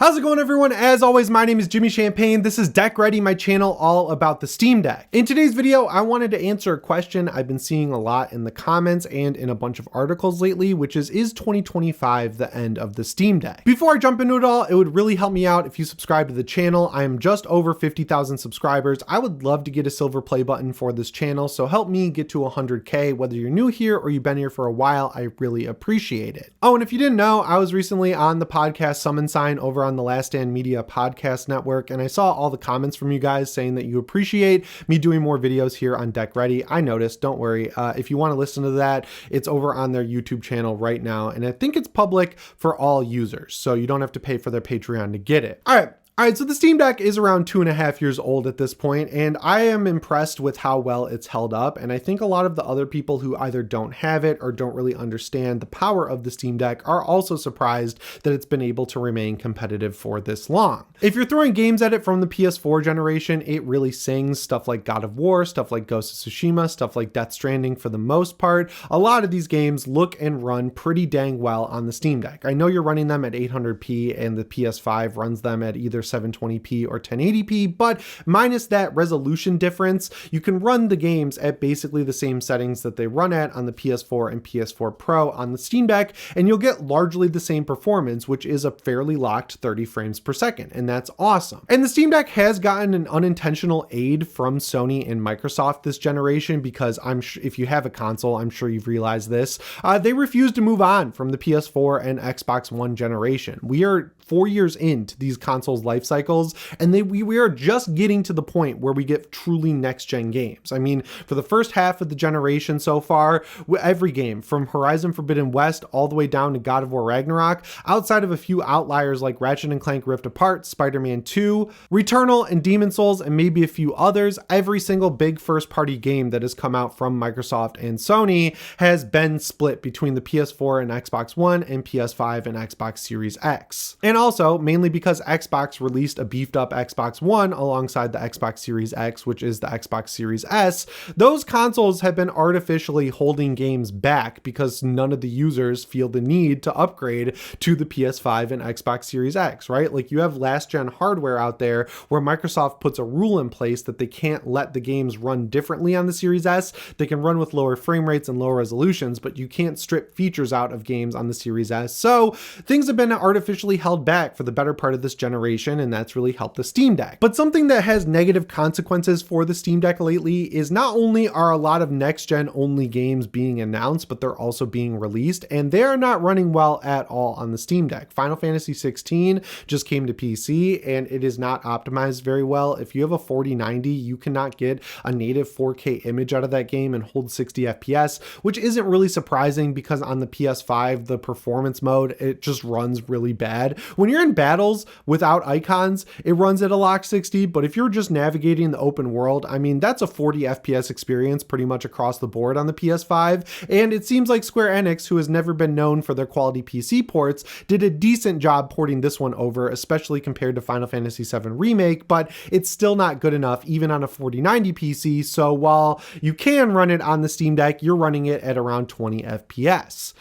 How's it going, everyone? As always, my name is Jimmy Champagne. This is Deck Ready, my channel all about the Steam Deck. In today's video, I wanted to answer a question I've been seeing a lot in the comments and in a bunch of articles lately, which is 2025 the end of the Steam Deck? Before I jump into it all, it would really help me out if you subscribe to the channel. I am just over 50,000 subscribers. I would love to get a silver play button for this channel, so help me get to 100K. Whether you're new here or you've been here for a while, I really appreciate it. Oh, and if you didn't know, I was recently on the podcast Summon Sign over on the Last Stand Media podcast network, and I saw all the comments from you guys saying that you appreciate me doing more videos here on Deck Ready. I noticed, don't worry. If you want to listen to that, it's over on their YouTube channel right now, and I think it's public for all users, so you don't have to pay for their Patreon to get it. All right, so the Steam Deck is around 2.5 years old at this point, and I am impressed with how well it's held up. And I think a lot of the other people who either don't have it or don't really understand the power of the Steam Deck are also surprised that it's been able to remain competitive for this long. If you're throwing games at it from the PS4 generation, it really sings. Stuff like God of War, stuff like Ghost of Tsushima, stuff like Death Stranding for the most part. A lot of these games look and run pretty dang well on the Steam Deck. I know you're running them at 800p and the PS5 runs them at either 720p or 1080p, but minus that resolution difference, you can run the games at basically the same settings that they run at on the PS4 and PS4 Pro on the Steam Deck, and you'll get largely the same performance, which is a fairly locked 30 frames per second, and that's awesome. And the Steam Deck has gotten an unintentional aid from Sony and Microsoft this generation, because if you have a console, I'm sure you've realized this, they refuse to move on from the PS4 and Xbox One generation. We are 4 years into these consoles' life cycles, and we are just getting to the point where we get truly next-gen games. I mean, for the first half of the generation so far, every game, from Horizon Forbidden West all the way down to God of War Ragnarok, outside of a few outliers like Ratchet & Clank Rift Apart, Spider-Man 2, Returnal, and Demon's Souls, and maybe a few others, every single big first-party game that has come out from Microsoft and Sony has been split between the PS4 and Xbox One and PS5 and Xbox Series X. And also, mainly because Xbox released a beefed up Xbox One alongside the Xbox Series X, which is the Xbox Series S, those consoles have been artificially holding games back because none of the users feel the need to upgrade to the PS5 and Xbox Series X, right? Like, you have last gen hardware out there where Microsoft puts a rule in place that they can't let the games run differently on the Series S. They can run with lower frame rates and lower resolutions, but you can't strip features out of games on the Series S. So things have been artificially held back for the better part of this generation, and that's really helped the Steam Deck. But something that has negative consequences for the Steam Deck lately is not only are a lot of next-gen only games being announced, but they're also being released, and they are not running well at all on the Steam Deck. Final Fantasy XVI just came to PC, and it is not optimized very well. If you have a 4090, you cannot get a native 4K image out of that game and hold 60 FPS, which isn't really surprising because on the PS5, the performance mode, it just runs really bad. When you're in battles without icons, it runs at a lock 60, but if you're just navigating the open world, I mean, that's a 40 FPS experience pretty much across the board on the PS5, and it seems like Square Enix, who has never been known for their quality PC ports, did a decent job porting this one over, especially compared to Final Fantasy VII Remake, but it's still not good enough even on a 4090 PC, so while you can run it on the Steam Deck, you're running it at around 20 FPS.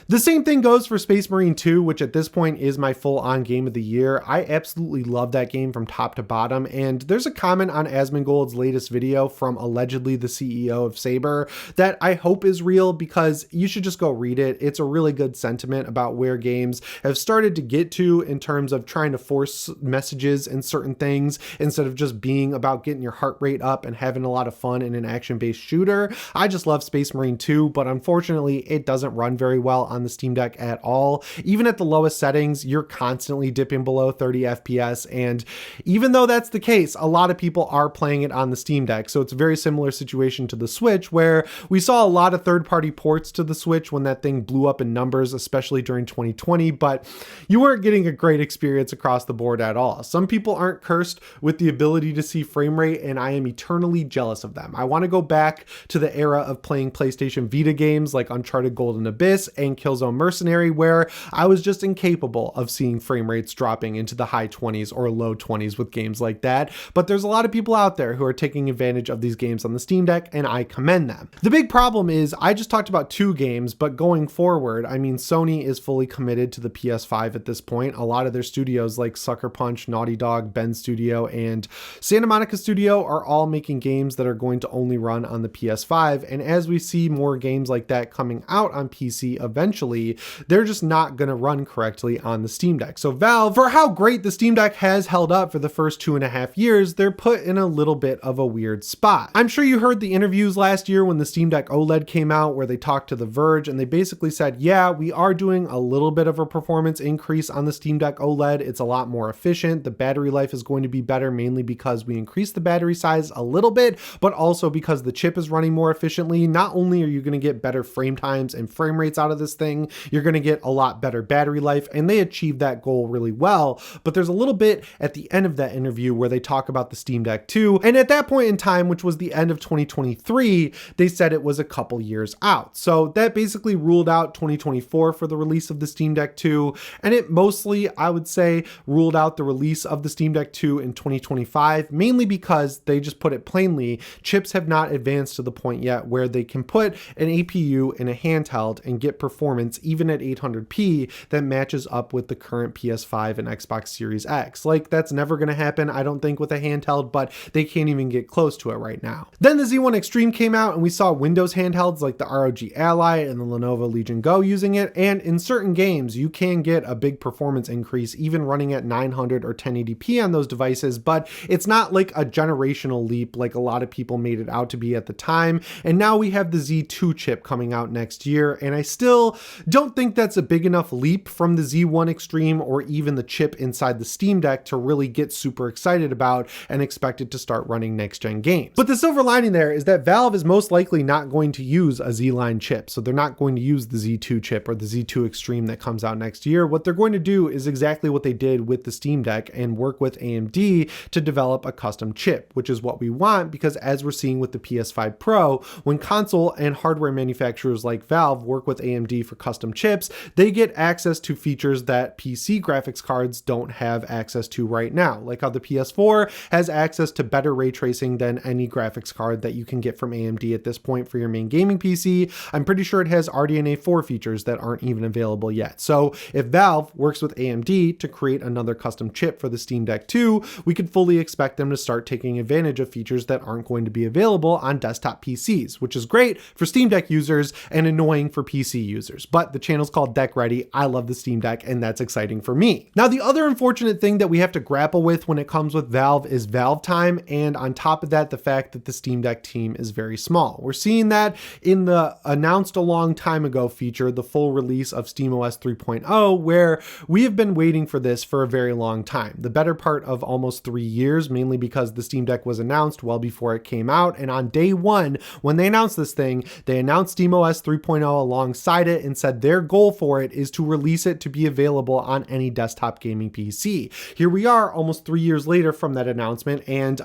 The same thing goes for Space Marine 2, which at this point is my full-on game of the year. I absolutely love that game from top to bottom, and there's a comment on Asmongold's latest video from allegedly the CEO of Saber that I hope is real, because you should just go read it. It's a really good sentiment about where games have started to get to in terms of trying to force messages in certain things instead of just being about getting your heart rate up and having a lot of fun in an action-based shooter. I just love Space Marine 2, but unfortunately it doesn't run very well on the Steam Deck at all. Even at the lowest settings, you're constantly dipping below 30 FPS, and even though that's the case, a lot of people are playing it on the Steam Deck, so it's a very similar situation to the Switch, where we saw a lot of third-party ports to the Switch when that thing blew up in numbers, especially during 2020, but you weren't getting a great experience across the board at all. Some people aren't cursed with the ability to see frame rate, and I am eternally jealous of them. I want to go back to the era of playing PlayStation Vita games like Uncharted Golden Abyss and Killzone Mercenary, where I was just incapable of seeing frame rates dropping into the high 20s or low 20s with games like that. But there's a lot of people out there who are taking advantage of these games on the Steam Deck, and I commend them. The big problem is I just talked about 2 games, but going forward, I mean, Sony is fully committed to the PS5 at this point. A lot of their studios like Sucker Punch, Naughty Dog, Bend Studio, and Santa Monica Studio are all making games that are going to only run on the PS5. And as we see more games like that coming out on PC eventually, they're just not going to run correctly on the Steam Deck. So Valve, for how great the Steam Deck has held up for the first 2.5 years, they're put in a little bit of a weird spot. I'm sure you heard the interviews last year when the Steam Deck OLED came out where they talked to The Verge and they basically said, yeah, we are doing a little bit of a performance increase on the Steam Deck OLED. It's a lot more efficient. The battery life is going to be better, mainly because we increased the battery size a little bit, but also because the chip is running more efficiently. Not only are you going to get better frame times and frame rates out of this thing, you're going to get a lot better battery life, and they achieved that goal really well. But there's a little bit at the end of that interview where they talk about the Steam Deck 2, and at that point in time, which was the end of 2023, they said it was a couple years out. So that basically ruled out 2024 for the release of the Steam Deck 2, and it mostly, I would say, ruled out the release of the Steam Deck 2 in 2025, mainly because they just put it plainly, chips have not advanced to the point yet where they can put an APU in a handheld and get performance even at 800p that matches up with the current PS5 and Xbox Series X. Like, that's never going to happen, I don't think, with a handheld, but they can't even get close to it right now. Then the Z1 Extreme came out and we saw Windows handhelds like the ROG Ally and the Lenovo Legion Go using it, and in certain games you can get a big performance increase even running at 900 or 1080p on those devices, but it's not like a generational leap like a lot of people made it out to be at the time. And now we have the Z2 chip coming out next year, and I still don't think that's a big enough leap from the Z1 Extreme or even the chip inside the Steam Deck to really get super excited about and expect it to start running next gen games. But the silver lining there is that Valve is most likely not going to use a Z-line chip, so they're not going to use the Z2 chip or the Z2 Extreme that comes out next year. What they're going to do is exactly what they did with the Steam Deck and work with AMD to develop a custom chip, which is what we want, because as we're seeing with the PS5 Pro, when console and hardware manufacturers like Valve work with AMD for custom chips, they get access to features that PC graphics cards don't have access to right now, like how the PS4 has access to better ray tracing than any graphics card that you can get from AMD at this point for your main gaming PC. I'm pretty sure it has RDNA 4 features that aren't even available yet. So if Valve works with AMD to create another custom chip for the Steam Deck 2, we could fully expect them to start taking advantage of features that aren't going to be available on desktop PCs, which is great for Steam Deck users and annoying for PC users. But the channel's called Deck Ready. I love the Steam Deck, and that's exciting for me. Now, the other unfortunate thing that we have to grapple with when it comes with Valve is Valve time, and on top of that, the fact that the Steam Deck team is very small. We're seeing that in the announced a long time ago feature, the full release of SteamOS 3.0, where we have been waiting for this for a very long time, the better part of almost 3 years, mainly because the Steam Deck was announced well before it came out. And on day one, when they announced this thing, they announced SteamOS 3.0 alongside it and said their goal for it is to release it to be available on any desktop gaming PC. Here we are almost 3 years later from that announcement, and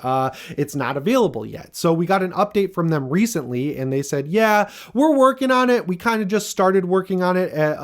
it's not available yet. So we got an update from them recently and they said, yeah, we're working on it. We kind of just started working on it at,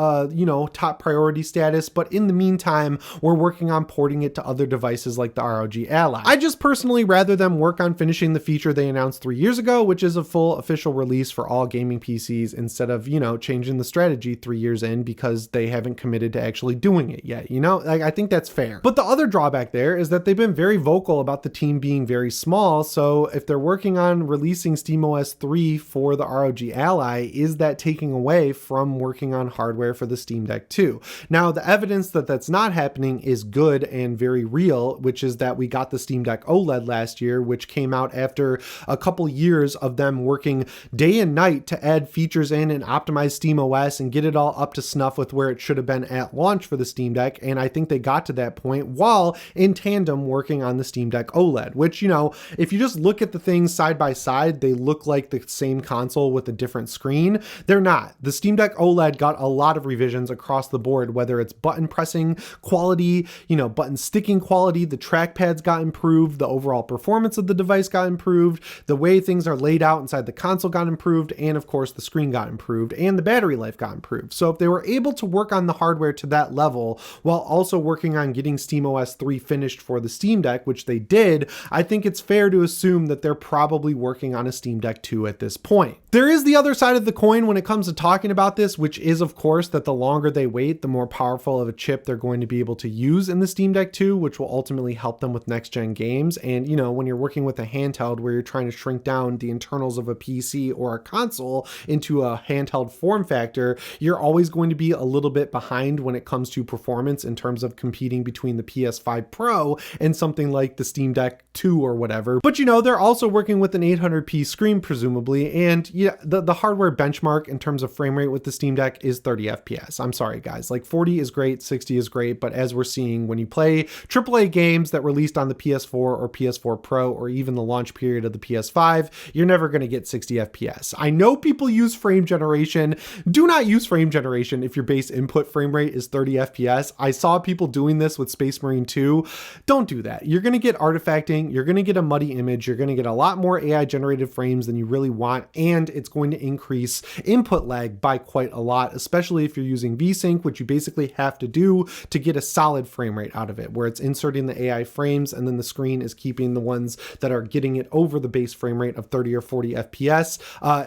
top priority status, but in the meantime, we're working on porting it to other devices like the ROG Ally. I just personally rather them work on finishing the feature they announced 3 years ago, which is a full official release for all gaming PCs, instead of, changing the strategy 3 years in because they haven't committed to actually doing it yet. I think that's fair. But the other drawback there is that they've been very vocal about the team being very small. So if they're working on releasing SteamOS 3 for the ROG Ally, is that taking away from working on hardware for the Steam Deck 2? Now, the evidence that that's not happening is good and very real, which is that we got the Steam Deck OLED last year, which came out after a couple years of them working day and night to add features in and optimize SteamOS and get it all up to snuff with where it should have been at launch for the Steam Deck. And I think they got to that point while in tandem working on the Steam Deck OLED, which, if you just look at the things side by side, they look like the same console with a different screen. They're not. The Steam Deck OLED got a lot of revisions across the board, whether it's button pressing quality, button sticking quality, the trackpads got improved, the overall performance of the device got improved, the way things are laid out inside the console got improved, and of course the screen got improved, and the battery life got got improved. So if they were able to work on the hardware to that level while also working on getting SteamOS 3 finished for the Steam Deck, which they did, I think it's fair to assume that they're probably working on a Steam Deck 2 at this point. There is the other side of the coin when it comes to talking about this, which is of course that the longer they wait, the more powerful of a chip they're going to be able to use in the Steam Deck 2, which will ultimately help them with next gen games. And you know, when you're working with a handheld where you're trying to shrink down the internals of a PC or a console into a handheld form factor, you're always going to be a little bit behind when it comes to performance in terms of competing between the PS5 Pro and something like the Steam Deck 2 or whatever. But you know, they're also working with an 800p screen presumably, and yeah, the hardware benchmark in terms of frame rate with the Steam Deck is 30 FPS. I'm sorry guys, like 40 is great, 60 is great, but as we're seeing when you play AAA games that released on the PS4 or PS4 Pro or even the launch period of the PS5, you're never going to get 60 FPS. I know people use frame generation. Do not use frame generation if your base input frame rate is 30 FPS. I saw people doing this with Space Marine 2. Don't do that. You're going to get artifacting, you're going to get a muddy image, you're going to get a lot more AI generated frames than you really want, and it's going to increase input lag by quite a lot, especially if you're using VSync, which you basically have to do to get a solid frame rate out of it, where it's inserting the AI frames and then the screen is keeping the ones that are getting it over the base frame rate of 30 or 40 FPS.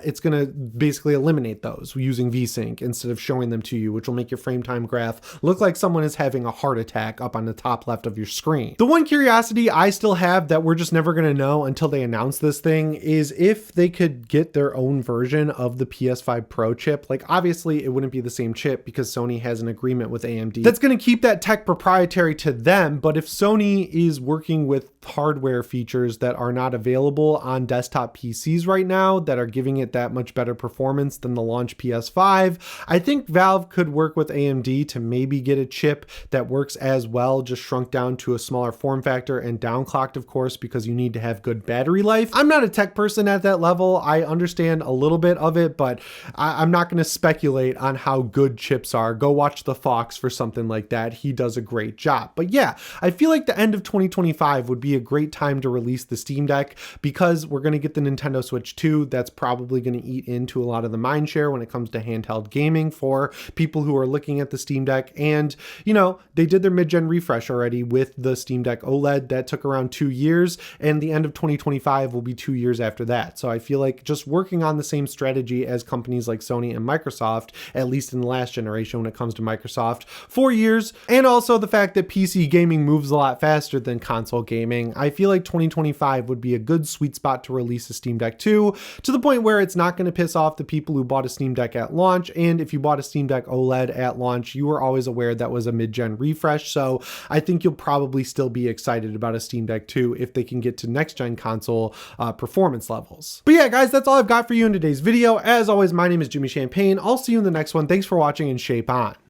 It's going to basically eliminate those using VSync instead of showing them to you, which will make your frame time graph look like someone is having a heart attack up on the top left of your screen. The one curiosity I still have that we're just never going to know until they announce this thing is if they could get their own version of the PS5 Pro chip. Like obviously it wouldn't be the same chip because Sony has an agreement with AMD that's going to keep that tech proprietary to them. But if Sony is working with hardware features that are not available on desktop PCs right now that are giving it that much better performance than the launch PS5, I think Valve could work with AMD to maybe get a chip that works as well, just shrunk down to a smaller form factor and downclocked, of course, because you need to have good battery life. I'm not a tech person at that level. I understand a little bit of it, but I'm not going to speculate on how good chips are. Go watch The Fox for something like that. He does a great job. But yeah, I feel like the end of 2025 would be a great time to release the Steam Deck because we're going to get the Nintendo Switch 2. That's probably going to eat into a lot of the mind share when it comes to handheld gaming for people who are looking at the Steam Deck. And, you know, they did their mid-gen refresh already with the Steam Deck OLED. That took around 2 years, and the end of 2025 will be 2 years after that. So I feel like just working on the same strategy as companies like Sony and Microsoft, at least in the last generation when it comes to Microsoft, 4 years, and also the fact that PC gaming moves a lot faster than console gaming, I feel like 2025 would be a good sweet spot to release a Steam Deck 2 to the point where it's not going to piss off the people who bought a Steam Deck at launch. And if you bought a Steam Deck OLED at launch, you were always aware that was a mid-gen refresh. So I think you'll probably still be excited about a Steam Deck 2 if they can get to next-gen console performance levels. But yeah, guys, that's all I've got for you in today's video. As always, my name is Jimmy Champagne. I'll see you in the next one. Thanks for watching and shape on.